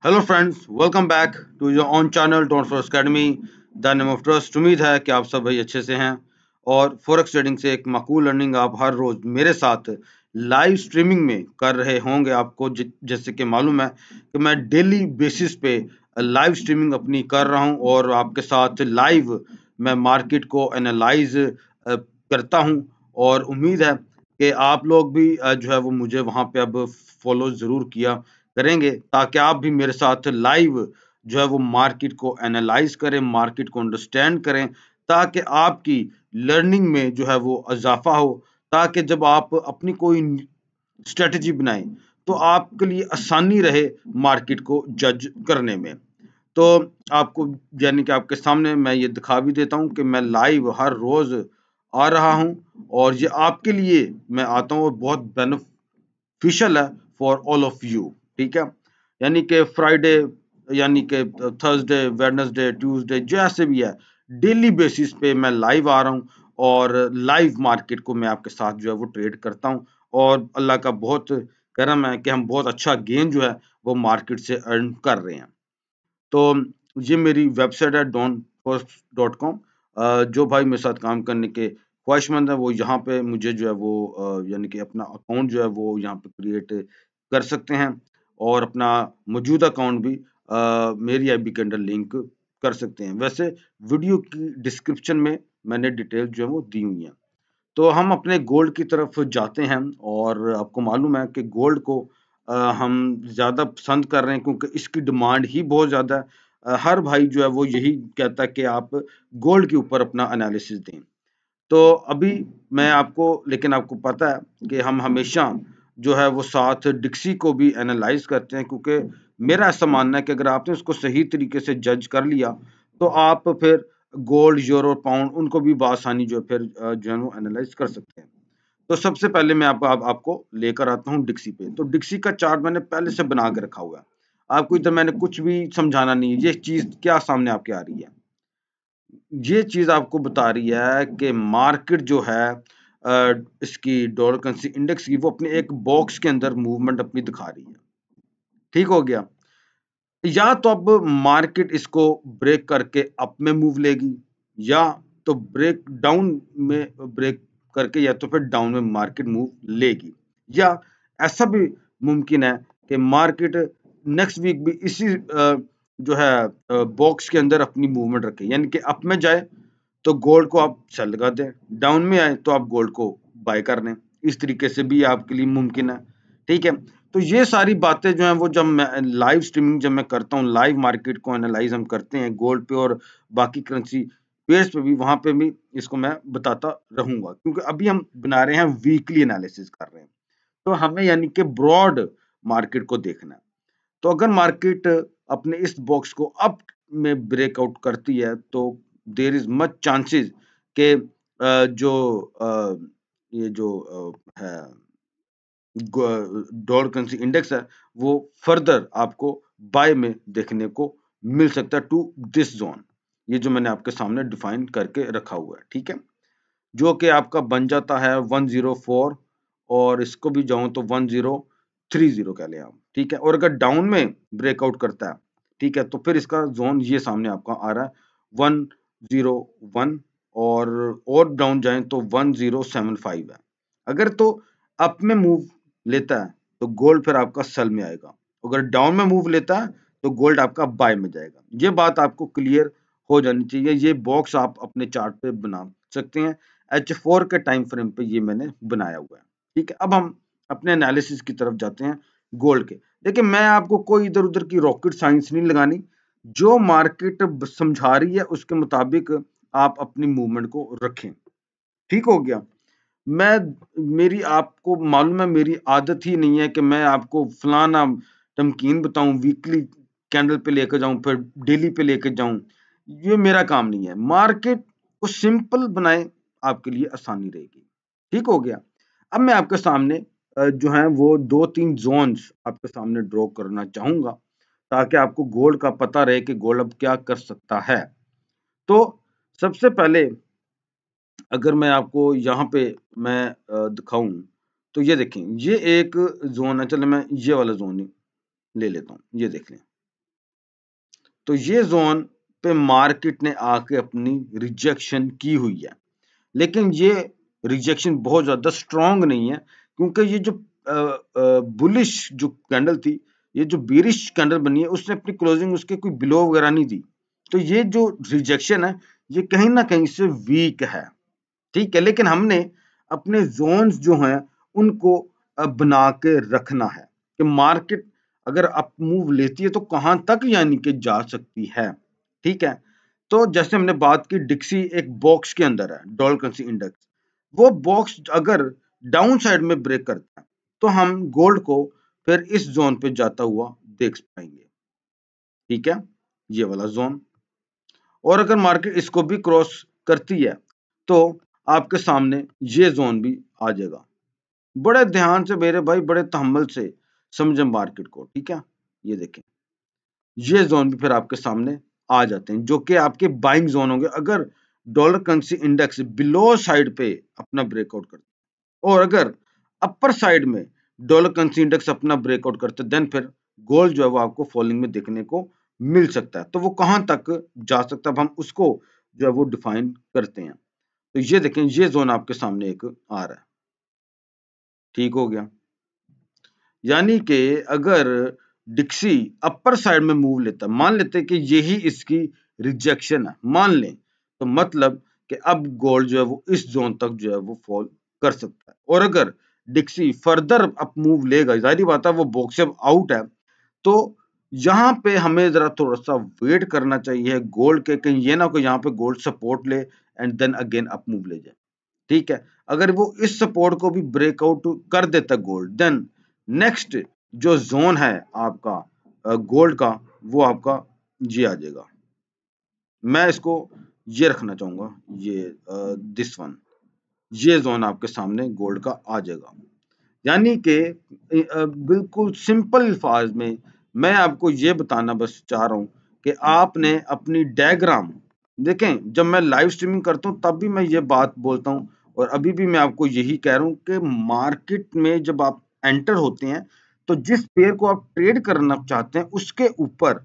Hello friends, welcome back to your own channel don't force academy the name of trust. उम्मीद है कि आप सब भाई अच्छे से हैं और फॉरेक्स ट्रेडिंग से एक माकूल अर्निंग आप हर रोज मेरे साथ लाइव स्ट्रीमिंग में कर रहे होंगे। आपको जैसे कि मालूम है कि मैं डेली बेसिस पे लाइव स्ट्रीमिंग अपनी कर रहा हूं और आपके साथ लाइव मैं मार्केट को एनालाइज करता हूं और उम्मीद है कि आप लोग भी जो है वो मुझे वहां पे अब फॉलो जरूर किया करेंगे ताकि आप भी मेरे साथ लाइव जो है वो मार्केट को एनालाइज करें, मार्केट को अंडरस्टैंड करें, ताकि आपकी लर्निंग में जो है वो इजाफा हो, ताकि जब आप अपनी कोई स्ट्रेटजी बनाएं तो आपके लिए आसानी रहे मार्केट को जज करने में। तो आपको यानी कि आपके सामने मैं ये दिखा भी देता हूँ कि मैं लाइव हर रोज आ रहा हूँ और ये आपके लिए मैं आता हूँ और बहुत बेनिफिशियल है फॉर ऑल ऑफ यू। ठीक है, यानी कि फ्राइडे यानी कि थर्सडे, वेडनेसडे, ट्यूसडे जैसे भी है, डेली बेसिस पे मैं लाइव आ रहा हूँ और लाइव मार्केट को मैं आपके साथ जो है वो ट्रेड करता हूँ और अल्लाह का बहुत करम है कि हम बहुत अच्छा गेन जो है वो मार्केट से अर्न कर रहे हैं। तो ये मेरी वेबसाइट है donpost.com। जो भाई मेरे साथ काम करने के ख्वाहिशमंद है वो यहाँ पे मुझे जो है वो यानी कि अपना अकाउंट जो है वो यहाँ पे क्रिएट कर सकते हैं और अपना मौजूदा अकाउंट भी मेरी आईबी के अंडर लिंक कर सकते हैं। वैसे वीडियो की डिस्क्रिप्शन में मैंने डिटेल जो है वो दी हुई है। तो हम अपने गोल्ड की तरफ जाते हैं और आपको मालूम है कि गोल्ड को हम ज़्यादा पसंद कर रहे हैं क्योंकि इसकी डिमांड ही बहुत ज़्यादा है। हर भाई जो है वो यही कहता है कि आप गोल्ड के ऊपर अपना एनालिसिस दें। तो अभी मैं आपको लेकिन आपको पता है कि हम हमेशा जो है वो साथ डिक्सी को भी एनालाइज करते हैं क्योंकि मेरा ऐसा मानना है कि अगर आपने उसको सही तरीके से जज कर लिया तो आप फिर गोल्ड, यूरो, पाउंड उनको भी बआसानी जो है फिर जो है वो एनालाइज कर सकते हैं। तो सबसे पहले मैं आपको लेकर आता हूँ डिक्सी पे। तो डिक्सी का चार्ट मैंने पहले से बना के रखा हुआ है। आपको इधर मैंने कुछ भी समझाना नहीं है। ये चीज क्या सामने आपके आ रही है? ये चीज आपको बता रही है कि मार्केट जो है इसकी डॉलर करेंसी इंडेक्स की वो अपने एक बॉक्स के अंदर मूवमेंट अपनी दिखा रही है। ठीक हो गया? या तो अब मार्केट इसको ब्रेक करके अप में मूव लेगी या तो ब्रेक डाउन में ब्रेक करके या तो फिर डाउन में मार्केट मूव लेगी, या ऐसा भी मुमकिन है कि मार्केट नेक्स्ट वीक भी इसी जो है बॉक्स के अंदर अपनी मूवमेंट रखे, यानी कि अप में जाए तो गोल्ड को आप सेल लगा दें, डाउन में आए तो आप गोल्ड को बाय कर लें। इस तरीके से भी आपके लिए मुमकिन है। ठीक है, तो ये सारी बातें जो हैं वो जब मैं लाइव स्ट्रीमिंग जब मैं करता हूँ, लाइव मार्केट को एनालाइज हम करते हैं गोल्ड पे और बाकी करेंसी पेयर्स पे भी, वहां पे भी इसको मैं बताता रहूंगा क्योंकि अभी हम बना रहे हैं वीकली एनालिसिस कर रहे हैं। तो हमें यानी कि ब्रॉड मार्केट को देखना है। तो अगर मार्केट अपने इस बॉक्स को अप में ब्रेकआउट करती है तो देयर इज मच चांसेस के जो ये जो है डॉलर करेंसी इंडेक्स है वो फर्दर आपको बाय में देखने को मिल सकता है टू दिस जोन। ये जो मैंने आपके सामने डिफाइन करके रखा हुआ है, ठीक है, जो कि आपका बन जाता है 104 और इसको भी जाऊं तो 1030 कह लें आप। ठीक है, और अगर डाउन में ब्रेकआउट करता है, ठीक है, तो फिर इसका जोन ये सामने आपका आ रहा है 101 और डाउन जाएं तो 1075 है। अगर तो अप में मूव लेता है तो गोल्ड फिर आपका सेल में आएगा, अगर डाउन में मूव लेता है तो गोल्ड आपका बाय में जाएगा। ये बात आपको क्लियर हो जानी चाहिए। ये बॉक्स आप अपने चार्ट पे बना सकते हैं। H4 के टाइम फ्रेम पे ये मैंने बनाया हुआ है। ठीक है, अब हम अपने एनालिसिस की तरफ जाते हैं गोल्ड के। देखिए, मैं आपको कोई इधर उधर की रॉकेट साइंस नहीं लगानी, जो मार्केट समझा रही है उसके मुताबिक आप अपनी मूवमेंट को रखें। ठीक हो गया? मैं मेरी आपको मालूम है मेरी आदत ही नहीं है कि मैं आपको फलाना तमकीन बताऊं, वीकली कैंडल पे लेकर जाऊं फिर डेली पे लेकर जाऊं। ये मेरा काम नहीं है। मार्केट को सिंपल बनाए, आपके लिए आसानी रहेगी। ठीक हो गया? अब मैं आपके सामने जो है वो 2-3 जोन्स आपके सामने ड्रॉ करना चाहूंगा ताकि आपको गोल्ड का पता रहे कि गोल्ड अब क्या कर सकता है। तो सबसे पहले अगर मैं आपको यहाँ पे मैं दिखाऊं तो ये देखें, ये एक जोन है। चलो मैं ये वाला जोन ही ले लेता हूँ, ये देख लें। तो ये जोन पे मार्केट ने आके अपनी रिजेक्शन की हुई है, लेकिन ये रिजेक्शन बहुत ज्यादा स्ट्रांग नहीं है, क्योंकि ये जो बुलिश जो कैंडल थी, ये जो बीरिश कैंडल बनी है, उसने अपनी क्लोजिंग उसके कोई बिलो वगैरह नहीं दी। तो ये जो रिजेक्शन है ये कहीं ना कहीं से वीक है, ठीक है। लेकिन हमने अपने जोन्स जो हैं उनको बना के रखना है कि मार्केट अगर अप मूव लेती है तो कहां तक यानी कि जा सकती है, ठीक है। तो जैसे हमने बात की, डिक्सी एक बॉक्स के अंदर है, डॉलर करेंसी इंडेक्स। वो बॉक्स अगर डाउन साइड में ब्रेक करता है तो हम गोल्ड को फिर इस जोन पे जाता हुआ देख पाएंगे, ठीक है, ये वाला जोन। और अगर मार्केट इसको भी क्रॉस करती है तो आपके सामने ये जोन भी आ जाएगा। बड़े ध्यान से मेरे भाई, बड़े तहम्मुल से समझे मार्केट को, ठीक है। ये देखें, ये जोन भी फिर आपके सामने आ जाते हैं, जो कि आपके बाइंग जोन होंगे अगर dollar currency index below side पे अपना ब्रेकआउट करता है, और अगर अपर साइड में डॉलर करेंसी इंडेक्स अपना ब्रेकआउट करता है, देन फिर गोल्ड जो है वो आपको फॉलिंग में देखने को मिल सकता है। तो वो कहां तक जा सकता है, अब हम उसको जो है वो डिफाइन करते हैं। तो ये देखें, ये जोन आपके सामने एक आ रहा है, ठीक हो गया। यानी कि अगर डिक्सी अपर साइड में मूव लेता है, मान लेते हैं कि यही इसकी रिजेक्शन है, मान लें, तो मतलब कि अब गोल्ड जो है वो इस जोन तक जो है वो फॉल कर सकता है। और अगर डिक्सी फर्दर अप मूव लेगा, जाहिर बात है वो बॉक्स से आउट है, तो यहाँ पे हमें जरा थोड़ा सा वेट करना चाहिए गोल्ड के, कहीं ये ना कोई यहाँ पे गोल्ड सपोर्ट ले and then again up move ले जाए, ठीक है। अगर वो इस सपोर्ट को भी ब्रेकआउट कर देता गोल्ड, देन नेक्स्ट जो जोन है आपका गोल्ड का, वो आपका ये आ जाएगा। मैं इसको ये रखना चाहूंगा, ये दिस वन, ये जोन आपके सामने गोल्ड का आ जाएगा। यानी कि बिल्कुल सिंपल अल्फाज में मैं आपको ये बताना बस चाह रहा हूं कि आपने अपनी डायग्राम देखें। जब मैं लाइव स्ट्रीमिंग करता हूं तब भी मैं ये बात बोलता हूं, और अभी भी मैं आपको यही कह रहा हूं कि मार्केट में जब आप एंटर होते हैं तो जिस पेयर को आप ट्रेड करना चाहते हैं उसके ऊपर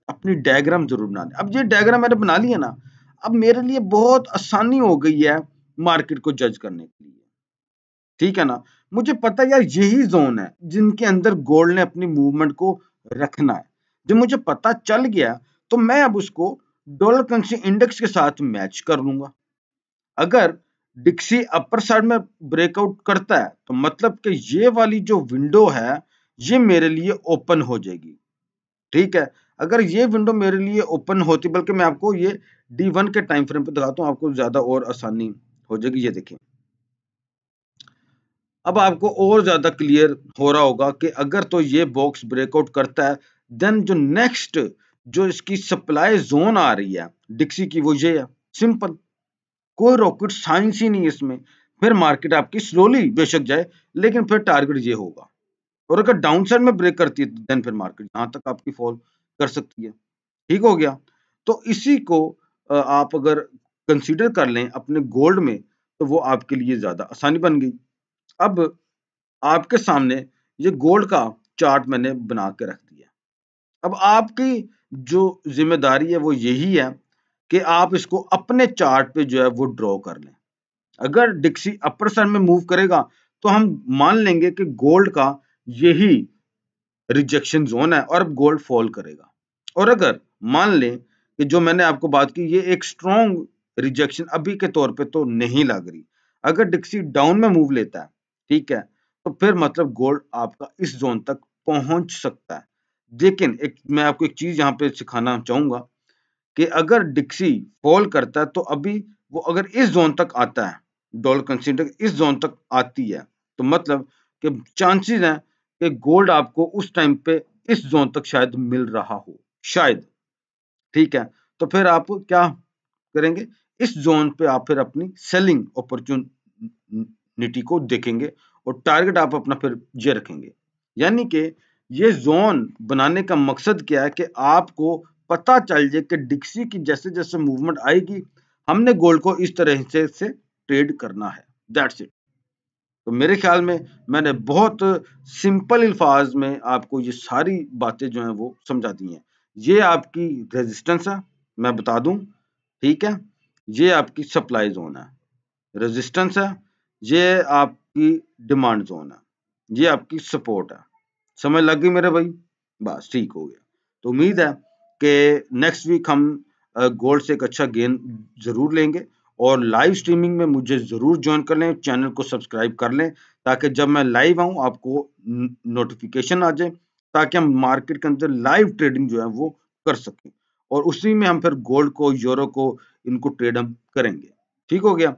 अपनी डायग्राम जरूर बना लें। अब ये डायग्राम मैंने बना लिया ना, अब मेरे लिए बहुत आसानी हो गई है मार्केट को जज करने के लिए, ठीक है ना। मुझे पता यार यही जोन है जिनके अंदर गोल्ड ने अपनी मूवमेंट को रखना है। जब मुझे पता चल गया तो मैं अब उसको डॉलर करेंसी इंडेक्स के साथ मैच कर लूंगा। अगर डिक्सी अपर साइड में ब्रेकआउट करता है तो मतलब कि ये वाली जो विंडो है ये मेरे लिए ओपन हो जाएगी, ठीक है। अगर ये विंडो मेरे लिए ओपन होती, बल्कि मैं आपको ये D1 के टाइम फ्रेम पे दिखाता हूं, आपको ज्यादा और आसानी हो जाएगी। ये देखिए, अब आपको और ज्यादा क्लियर हो रहा होगा कि अगर तो ये बॉक्स ब्रेकआउट करता है, देन जो नेक्स्ट जो इसकी सप्लाई जोन आ रही है डिक्सी की, वो ये है। सिंपल, कोई रॉकेट साइंस ही नहीं इसमें। फिर मार्केट आपकी स्लोली बेशक जाए, लेकिन फिर टारगेट ये होगा। और अगर डाउन साइड में ब्रेक करती है देन फिर मार्केट यहां तक आपकी फॉल कर सकती है, ठीक हो गया। तो इसी को आप अगर कंसीडर कर लें अपने गोल्ड में, तो वो आपके लिए ज्यादा आसानी बन गई। अब आपके सामने ये गोल्ड का चार्ट मैंने बना के रख दिया। अब आपकी जो जिम्मेदारी है वो यही है कि आप इसको अपने चार्ट पे जो है वो ड्रॉ कर लें। अगर डिक्सी अपर साइड में मूव करेगा तो हम मान लेंगे कि गोल्ड का यही रिजेक्शन जोन है और अब गोल्ड फॉल करेगा। और अगर मान लें कि जो मैंने आपको बात की ये एक स्ट्रॉन्ग रिजेक्शन अभी के तौर पे तो नहीं लग रही, अगर डिक्सी डाउन में मूव लेता है, ठीक है, तो फिर मतलब गोल्ड आपका इस जोन तक पहुंच सकता है। लेकिन एक मैं आपको एक चीज यहाँ पे सिखाना चाहूंगा कि अगर डिक्सी फॉल करता है तो अभी वो अगर इस जोन तक आता है, डॉलर कंसिडर इस जोन तक आती है, तो मतलब कि चांसेस हैं कि गोल्ड आपको उस टाइम पे इस जोन तक शायद मिल रहा हो, शायद, ठीक है। तो फिर आप क्या करेंगे, इस जोन पे आप फिर अपनी सेलिंग अपॉर्चुनिटी को देखेंगे और टारगेट आप अपना फिर ये रखेंगे। यानी कि ये जोन बनाने का मकसद क्या है कि आपको पता चल जाए कि डिक्सी की जैसे जैसे मूवमेंट आएगी हमने गोल्ड को इस तरह से ट्रेड करना है, दैट्स इट। तो मेरे ख्याल में मैंने बहुत सिंपल अल्फाज में आपको ये सारी बातें जो हैं वो समझा दी हैं। ये आपकी रेजिस्टेंस है, मैं बता दूं, ठीक है। ये आपकी सप्लाई जोन है, रेजिस्टेंस है, ये आपकी डिमांड जोन है, ये आपकी सपोर्ट है। समझ लग गई मेरे भाई? बस ठीक हो गया। तो उम्मीद है कि नेक्स्ट वीक हम गोल्ड से एक अच्छा गेन जरूर लेंगे, और लाइव स्ट्रीमिंग में मुझे जरूर ज्वाइन कर लें, चैनल को सब्सक्राइब कर लें, ताकि जब मैं लाइव आऊं आपको नोटिफिकेशन आ जाए, ताकि हम मार्केट के अंदर लाइव ट्रेडिंग जो है वो कर सकें, और उसी में हम फिर गोल्ड को, यूरो को, इनको ट्रेड हम करेंगे। ठीक हो गया?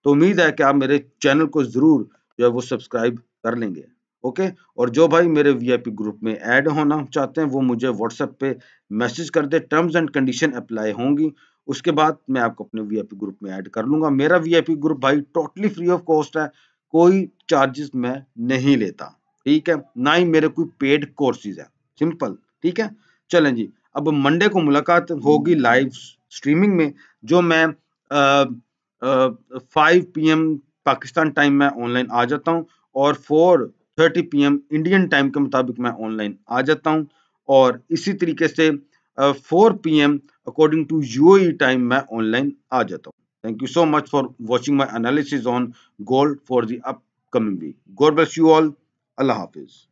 तो उम्मीद है कि आप मेरे चैनल को जरूर जो है वो सब्सक्राइब कर लेंगे। ओके, और जो भाई मेरे वीआईपी ग्रुप में ऐड होना चाहते हैं वो मुझे व्हाट्सएप पे मैसेज कर दे, टर्म्स एंड कंडीशन अप्लाई होंगी, उसके बाद मैं आपको अपने वीआईपी ग्रुप में ऐड कर लूंगा। मेरा वीआईपी ग्रुप भाई टोटली फ्री ऑफ कॉस्ट है, कोई चार्जेस मैं नहीं लेता, ठीक है, ना ही मेरे कोई पेड कोर्सेज है, सिंपल। ठीक है, चलें जी, अब मंडे को मुलाकात होगी लाइव स्ट्रीमिंग में, जो मैं 5 PM पाकिस्तान टाइम में ऑनलाइन आ जाता हूँ, और 4:30 PM इंडियन टाइम के मुताबिक मैं ऑनलाइन आ जाता हूँ, और इसी तरीके से 4 PM according to UAE time मैं ऑनलाइन आ जाता हूँ। Thank you so much for watching my analysis on gold for the upcoming week. God bless you all. अल्लाह हाफिज।